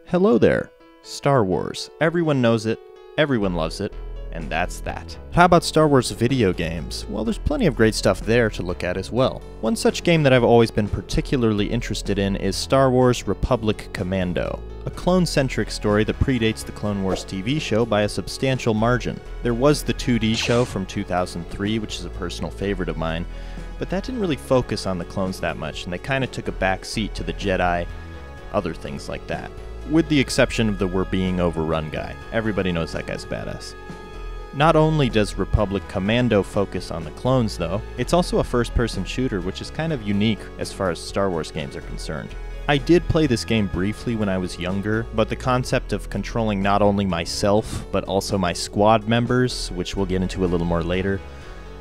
Hello there. Star Wars. Everyone knows it, everyone loves it, and that's that. How about Star Wars video games? Well, there's plenty of great stuff there to look at as well. One such game that I've always been particularly interested in is Star Wars Republic Commando, a clone-centric story that predates the Clone Wars TV show by a substantial margin. There was the 2D show from 2003, which is a personal favorite of mine, but that didn't really focus on the clones that much, and they kind of took a back seat to the Jedi, other things like that. With the exception of the "we're being overrun" guy. Everybody knows that guy's badass. Not only does Republic Commando focus on the clones though, it's also a first-person shooter, which is kind of unique as far as Star Wars games are concerned. I did play this game briefly when I was younger, but the concept of controlling not only myself, but also my squad members, which we'll get into a little more later,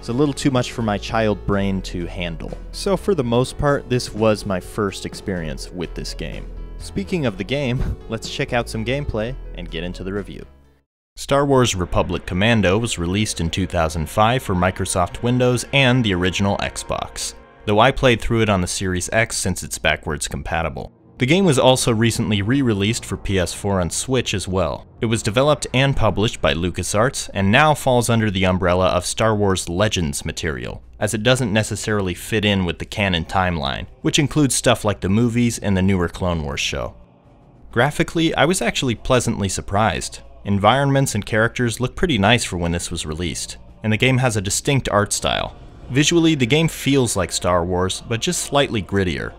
is a little too much for my child brain to handle. So for the most part, this was my first experience with this game. Speaking of the game, let's check out some gameplay and get into the review. Star Wars Republic Commando was released in 2005 for Microsoft Windows and the original Xbox, though I played through it on the Series X since it's backwards compatible. The game was also recently re-released for PS4 and Switch as well. It was developed and published by LucasArts, and now falls under the umbrella of Star Wars Legends material, as it doesn't necessarily fit in with the canon timeline, which includes stuff like the movies and the newer Clone Wars show. Graphically, I was actually pleasantly surprised. Environments and characters look pretty nice for when this was released, and the game has a distinct art style. Visually, the game feels like Star Wars, but just slightly grittier.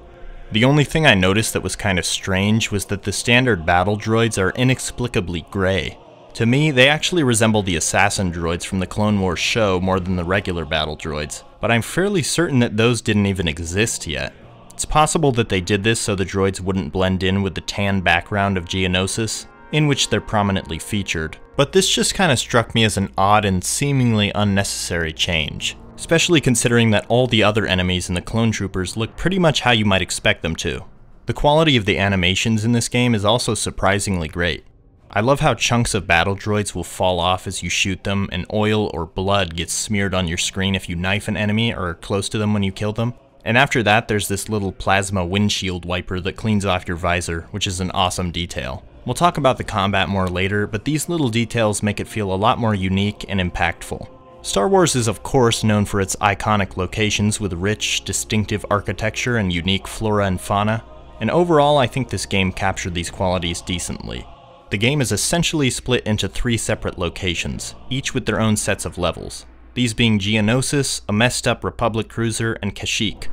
The only thing I noticed that was kind of strange was that the standard battle droids are inexplicably gray. To me, they actually resemble the assassin droids from the Clone Wars show more than the regular battle droids, but I'm fairly certain that those didn't even exist yet. It's possible that they did this so the droids wouldn't blend in with the tan background of Geonosis, in which they're prominently featured, but this just kind of struck me as an odd and seemingly unnecessary change, especially considering that all the other enemies in the clone troopers look pretty much how you might expect them to. The quality of the animations in this game is also surprisingly great. I love how chunks of battle droids will fall off as you shoot them, and oil or blood gets smeared on your screen if you knife an enemy or are close to them when you kill them. And after that, there's this little plasma windshield wiper that cleans off your visor, which is an awesome detail. We'll talk about the combat more later, but these little details make it feel a lot more unique and impactful. Star Wars is of course known for its iconic locations with rich, distinctive architecture and unique flora and fauna, and overall I think this game captured these qualities decently. The game is essentially split into 3 separate locations, each with their own sets of levels, these being Geonosis, a messed up Republic cruiser, and Kashyyyk.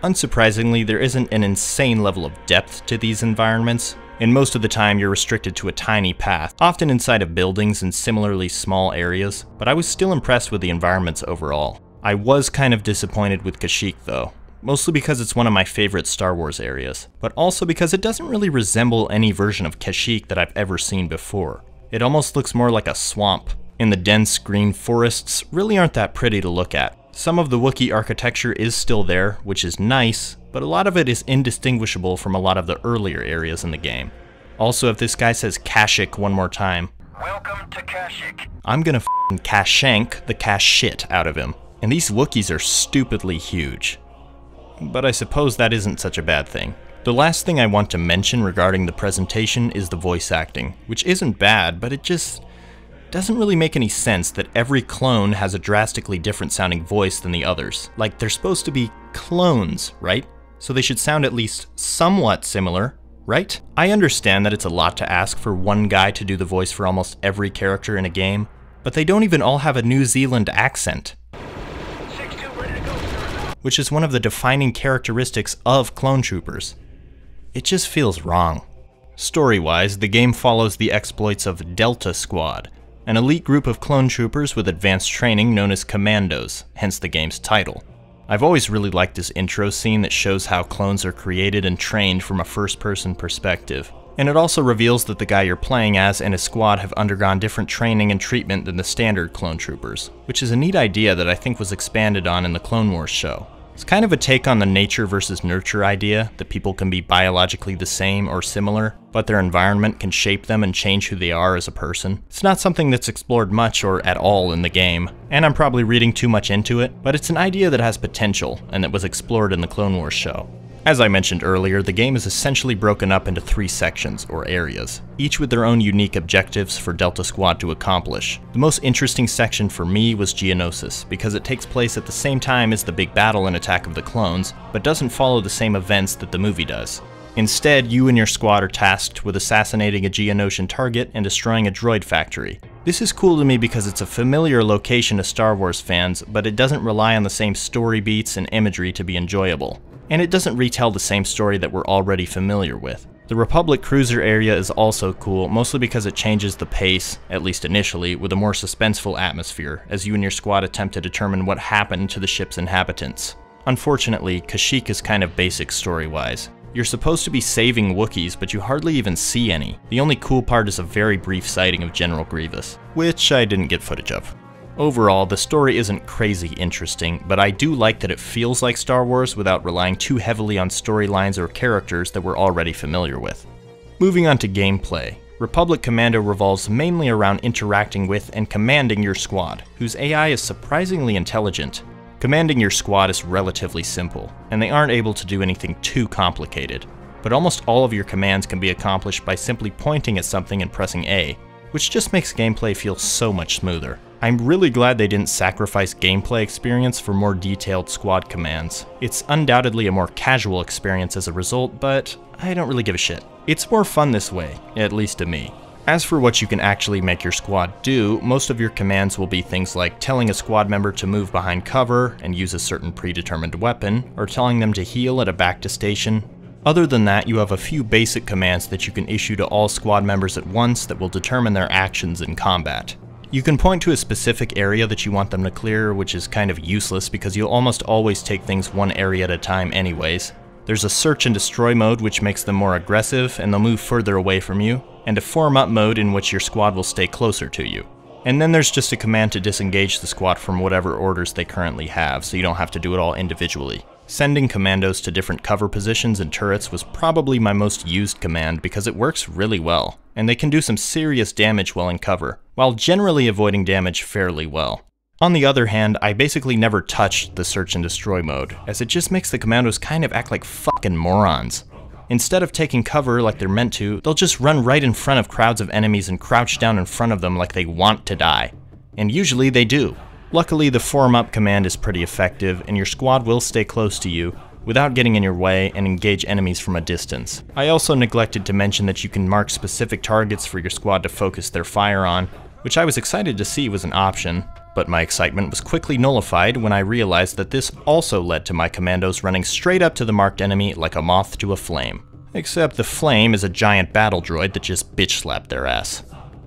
Unsurprisingly, there isn't an insane level of depth to these environments, and most of the time you're restricted to a tiny path, often inside of buildings in similarly small areas, but I was still impressed with the environments overall. I was kind of disappointed with Kashyyyk though, mostly because it's one of my favorite Star Wars areas, but also because it doesn't really resemble any version of Kashyyyk that I've ever seen before. It almost looks more like a swamp, and the dense green forests really aren't that pretty to look at. Some of the Wookiee architecture is still there, which is nice, but a lot of it is indistinguishable from a lot of the earlier areas in the game. Also, if this guy says Kashyyyk one more time, "Welcome to Kashyyyk," I'm gonna f***ing Kashank the cash shit out of him. And these Wookiees are stupidly huge. But I suppose that isn't such a bad thing. The last thing I want to mention regarding the presentation is the voice acting, which isn't bad, but it just doesn't really make any sense that every clone has a drastically different sounding voice than the others. Like, they're supposed to be clones, right? So they should sound at least somewhat similar, right? I understand that it's a lot to ask for one guy to do the voice for almost every character in a game, but they don't even all have a New Zealand accent, which is one of the defining characteristics of clone troopers. It just feels wrong. Story-wise, the game follows the exploits of Delta Squad, an elite group of clone troopers with advanced training known as Commandos, hence the game's title. I've always really liked this intro scene that shows how clones are created and trained from a first-person perspective. And it also reveals that the guy you're playing as and his squad have undergone different training and treatment than the standard clone troopers, which is a neat idea that I think was expanded on in the Clone Wars show. It's kind of a take on the nature versus nurture idea, that people can be biologically the same or similar, but their environment can shape them and change who they are as a person. It's not something that's explored much or at all in the game, and I'm probably reading too much into it, but it's an idea that has potential and that was explored in the Clone Wars show. As I mentioned earlier, the game is essentially broken up into 3 sections, or areas, each with their own unique objectives for Delta Squad to accomplish. The most interesting section for me was Geonosis, because it takes place at the same time as the big battle in Attack of the Clones, but doesn't follow the same events that the movie does. Instead, you and your squad are tasked with assassinating a Geonosian target and destroying a droid factory. This is cool to me because it's a familiar location to Star Wars fans, but it doesn't rely on the same story beats and imagery to be enjoyable. And it doesn't retell the same story that we're already familiar with. The Republic Cruiser area is also cool, mostly because it changes the pace, at least initially, with a more suspenseful atmosphere, as you and your squad attempt to determine what happened to the ship's inhabitants. Unfortunately, Kashyyyk is kind of basic story-wise. You're supposed to be saving Wookiees, but you hardly even see any. The only cool part is a very brief sighting of General Grievous, which I didn't get footage of. Overall, the story isn't crazy interesting, but I do like that it feels like Star Wars without relying too heavily on storylines or characters that we're already familiar with. Moving on to gameplay, Republic Commando revolves mainly around interacting with and commanding your squad, whose AI is surprisingly intelligent. Commanding your squad is relatively simple, and they aren't able to do anything too complicated, but almost all of your commands can be accomplished by simply pointing at something and pressing A, which just makes gameplay feel so much smoother. I'm really glad they didn't sacrifice gameplay experience for more detailed squad commands. It's undoubtedly a more casual experience as a result, but I don't really give a shit. It's more fun this way, at least to me. As for what you can actually make your squad do, most of your commands will be things like telling a squad member to move behind cover and use a certain predetermined weapon, or telling them to heal at a Bacta station. Other than that, you have a few basic commands that you can issue to all squad members at once that will determine their actions in combat. You can point to a specific area that you want them to clear, which is kind of useless because you'll almost always take things one area at a time anyways. There's a search and destroy mode which makes them more aggressive and they'll move further away from you, and a form up mode in which your squad will stay closer to you. And then there's just a command to disengage the squad from whatever orders they currently have, so you don't have to do it all individually. Sending commandos to different cover positions and turrets was probably my most used command because it works really well, and they can do some serious damage while in cover, while generally avoiding damage fairly well. On the other hand, I basically never touched the search and destroy mode, as it just makes the commandos kind of act like fucking morons. Instead of taking cover like they're meant to, they'll just run right in front of crowds of enemies and crouch down in front of them like they want to die. And usually they do. Luckily, the form up command is pretty effective, and your squad will stay close to you without getting in your way and engage enemies from a distance. I also neglected to mention that you can mark specific targets for your squad to focus their fire on, which I was excited to see was an option, but my excitement was quickly nullified when I realized that this also led to my commandos running straight up to the marked enemy like a moth to a flame. Except the flame is a giant battle droid that just bitch slapped their ass.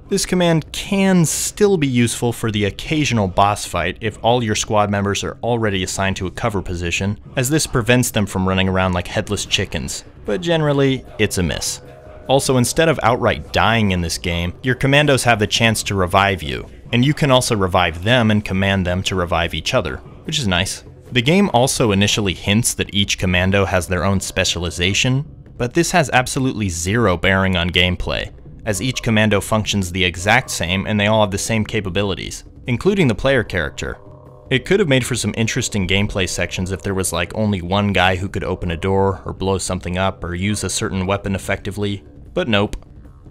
This command can still be useful for the occasional boss fight if all your squad members are already assigned to a cover position, as this prevents them from running around like headless chickens, but generally, it's a miss. Also, instead of outright dying in this game, your commandos have the chance to revive you, and you can also revive them and command them to revive each other, which is nice. The game also initially hints that each commando has their own specialization, but this has absolutely zero bearing on gameplay, as each commando functions the exact same and they all have the same capabilities, including the player character. It could have made for some interesting gameplay sections if there was like only one guy who could open a door or blow something up or use a certain weapon effectively, but nope.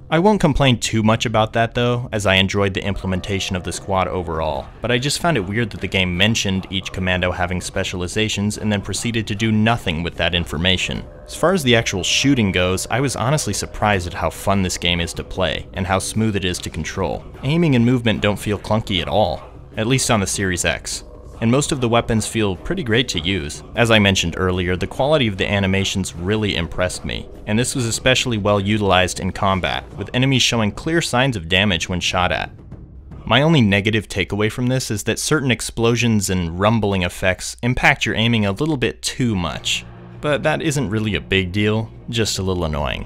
I won't complain too much about that though, as I enjoyed the implementation of the squad overall, but I just found it weird that the game mentioned each commando having specializations and then proceeded to do nothing with that information. As far as the actual shooting goes, I was honestly surprised at how fun this game is to play, and how smooth it is to control. Aiming and movement don't feel clunky at all, at least on the Series X. And most of the weapons feel pretty great to use. As I mentioned earlier, the quality of the animations really impressed me, and this was especially well utilized in combat, with enemies showing clear signs of damage when shot at. My only negative takeaway from this is that certain explosions and rumbling effects impact your aiming a little bit too much. But that isn't really a big deal, just a little annoying.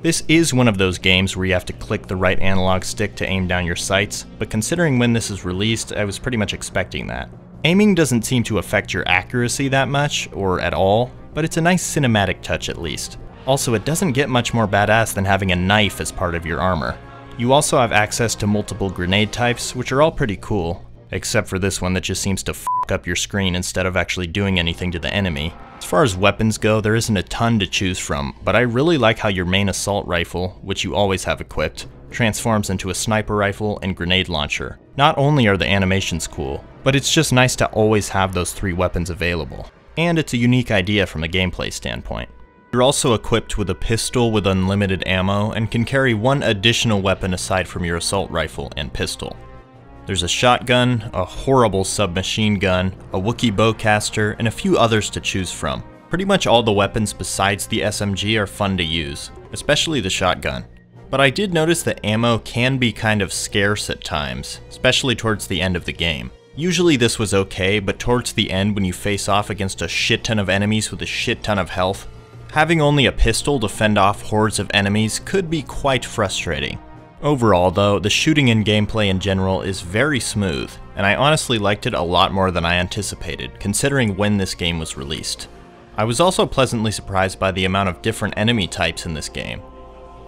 This is one of those games where you have to click the right analog stick to aim down your sights, but considering when this is released, I was pretty much expecting that. Aiming doesn't seem to affect your accuracy that much, or at all, but it's a nice cinematic touch at least. Also, it doesn't get much more badass than having a knife as part of your armor. You also have access to multiple grenade types, which are all pretty cool, except for this one that just seems to f*** up your screen instead of actually doing anything to the enemy. As As far as weapons go, there isn't a ton to choose from, but I really like how your main assault rifle, which you always have equipped, transforms into a sniper rifle and grenade launcher. Not only are the animations cool, but it's just nice to always have those 3 weapons available. And it's a unique idea from a gameplay standpoint. You're also equipped with a pistol with unlimited ammo and can carry 1 additional weapon aside from your assault rifle and pistol. There's a shotgun, a horrible submachine gun, a Wookiee bowcaster, and a few others to choose from. Pretty much all the weapons besides the SMG are fun to use, especially the shotgun. But I did notice that ammo can be kind of scarce at times, especially towards the end of the game. Usually this was okay, but towards the end when you face off against a shit ton of enemies with a shit ton of health, having only a pistol to fend off hordes of enemies could be quite frustrating. Overall though, the shooting and gameplay in general is very smooth, and I honestly liked it a lot more than I anticipated, considering when this game was released. I was also pleasantly surprised by the amount of different enemy types in this game.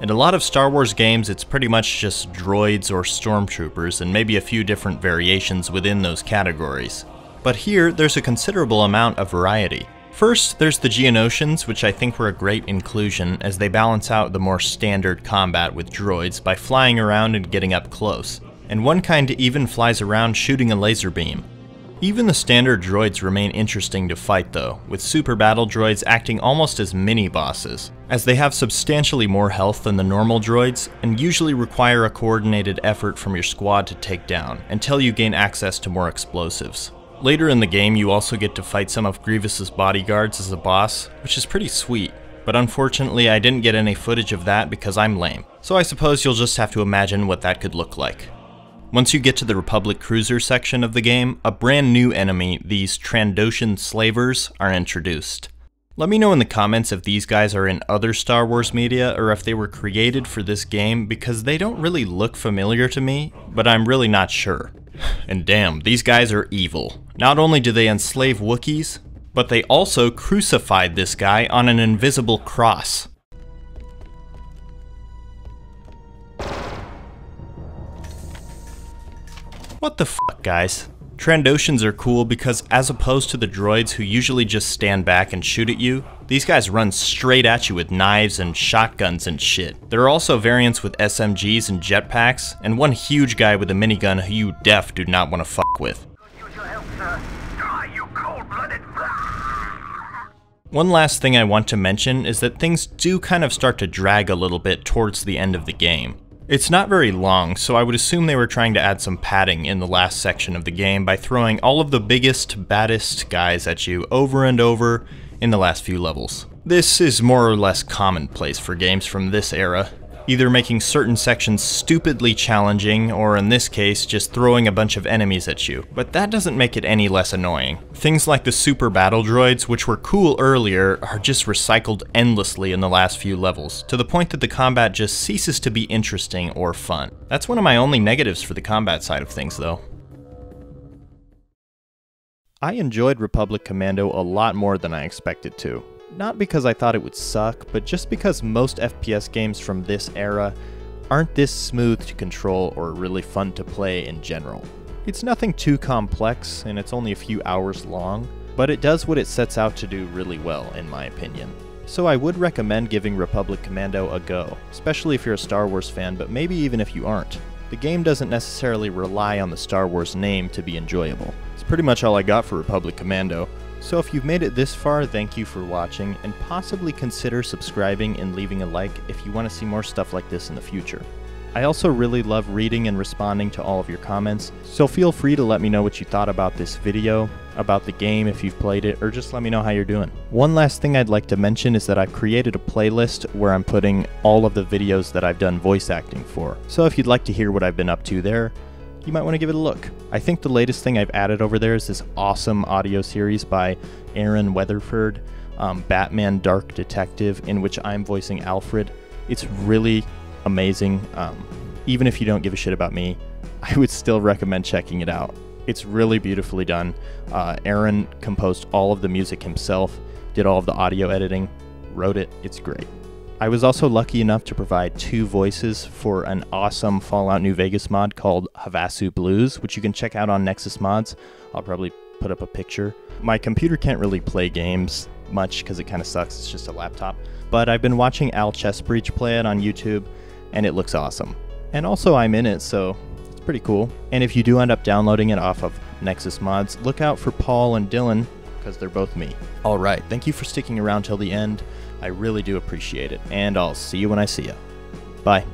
In a lot of Star Wars games, it's pretty much just droids or stormtroopers and maybe a few different variations within those categories. But here, there's a considerable amount of variety. First, there's the Geonosians, which I think were a great inclusion as they balance out the more standard combat with droids by flying around and getting up close. And one kind even flies around shooting a laser beam. Even the standard droids remain interesting to fight though, with super battle droids acting almost as mini-bosses, as they have substantially more health than the normal droids, and usually require a coordinated effort from your squad to take down, until you gain access to more explosives. Later in the game you also get to fight some of Grievous's bodyguards as a boss, which is pretty sweet, but unfortunately I didn't get any footage of that because I'm lame, so I suppose you'll just have to imagine what that could look like. Once you get to the Republic Cruiser section of the game, a brand new enemy, these Trandoshan Slavers, are introduced. Let me know in the comments if these guys are in other Star Wars media or if they were created for this game, because they don't really look familiar to me, but I'm really not sure. And damn, these guys are evil. Not only do they enslave Wookiees, but they also crucified this guy on an invisible cross. What the fuck, guys? Trandoshans are cool because as opposed to the droids who usually just stand back and shoot at you, these guys run straight at you with knives and shotguns and shit. There are also variants with SMGs and jetpacks, and one huge guy with a minigun who you def do not want to fuck with. One last thing I want to mention is that things do kind of start to drag a little bit towards the end of the game. It's not very long, so I would assume they were trying to add some padding in the last section of the game by throwing all of the biggest, baddest guys at you over and over in the last few levels. This is more or less commonplace for games from this era, either making certain sections stupidly challenging, or in this case, just throwing a bunch of enemies at you. But that doesn't make it any less annoying. Things like the super battle droids, which were cool earlier, are just recycled endlessly in the last few levels, to the point that the combat just ceases to be interesting or fun. That's one of my only negatives for the combat side of things, though. I enjoyed Republic Commando a lot more than I expected to. Not because I thought it would suck, but just because most FPS games from this era aren't this smooth to control or really fun to play in general. It's nothing too complex, and it's only a few hours long, but it does what it sets out to do really well, in my opinion. So I would recommend giving Republic Commando a go, especially if you're a Star Wars fan, but maybe even if you aren't. The game doesn't necessarily rely on the Star Wars name to be enjoyable. It's pretty much all I got for Republic Commando. So if you've made it this far, thank you for watching, and possibly consider subscribing and leaving a like if you want to see more stuff like this in the future. I also really love reading and responding to all of your comments, so feel free to let me know what you thought about this video, about the game if you've played it, or just let me know how you're doing. One last thing I'd like to mention is that I've created a playlist where I'm putting all of the videos that I've done voice acting for. So if you'd like to hear what I've been up to there, you might want to give it a look. I think the latest thing I've added over there is this awesome audio series by Aaron Weatherford, Batman Dark Detective, in which I'm voicing Alfred. It's really amazing. Even if you don't give a shit about me, I would still recommend checking it out. It's really beautifully done. Aaron composed all of the music himself, did all of the audio editing, wrote it. It's great. I was also lucky enough to provide 2 voices for an awesome Fallout New Vegas mod called Havasu Blues, which you can check out on Nexus Mods. I'll probably put up a picture. My computer can't really play games much because it kind of sucks. It's just a laptop. But I've been watching Al Chessbreach play it on YouTube, and it looks awesome. And also I'm in it, so it's pretty cool. And if you do end up downloading it off of Nexus Mods, look out for Paul and Dylan, because they're both me. Alright, thank you for sticking around till the end. I really do appreciate it, and I'll see you when I see you. Bye.